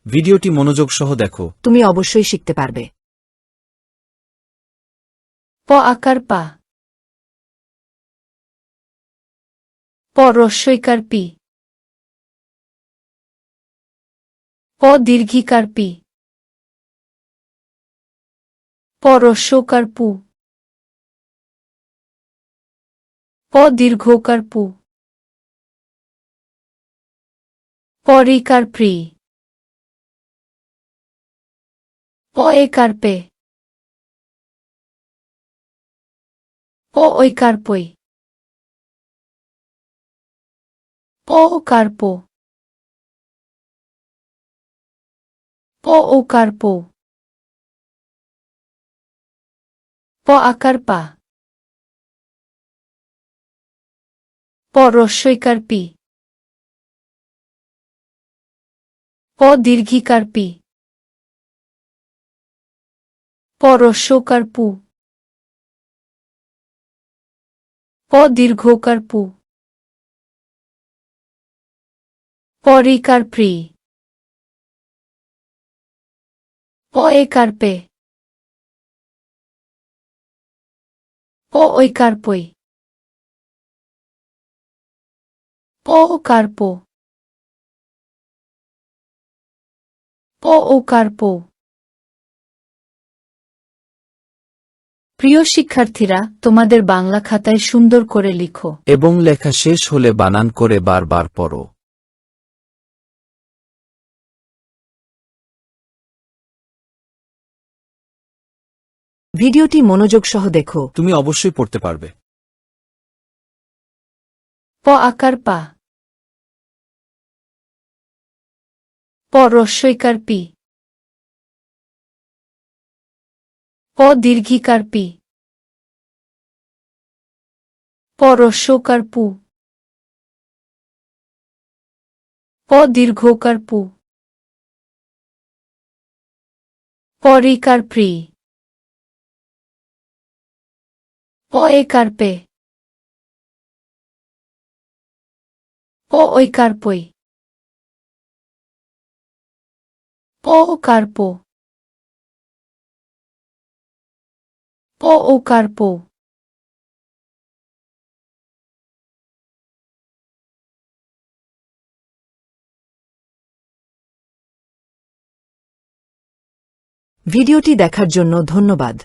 ভিডিওটি মনোযোগ সহ দেখো। তুমি অবশ্যই শিখতে পারবে। প আকার পা, প রস্বইকার পি, প দীর্ঘিকার পি, প রস্যকার পু, প দীর্ঘকার পু, প রিকার প্রি, প একার পে, প ঐকার পৈ, প ওকার পো, প ওকার পো, প আকার পা, প রস্বইকার পি, প দীর্ঘিকার পি, প রস্যকার পু, প দীর্ঘকার পু, প রিকার প্রি, প একার পে, প ঐকার পৈ, প ওকার পো, প ওকার পো। প্রিয় শিক্ষার্থীরা, তোমাদের বাংলা খাতায় সুন্দর করে লিখো এবং লেখা শেষ হলে বানান করে বারবার পড়ো। ভিডিওটি মনোযোগ সহ দেখো। তুমি অবশ্যই পড়তে পারবে। প আকার পা, প রস্বইকার পি, প দীর্ঘিকার পি, প রস্যকার পু, প দীর্ঘকার পু, প রিকার প্রি, প একার পে, প ঐকার পৈ, প ওকার পো, প ওকার পো। ভিডিওটি দেখার জন্য ধন্যবাদ।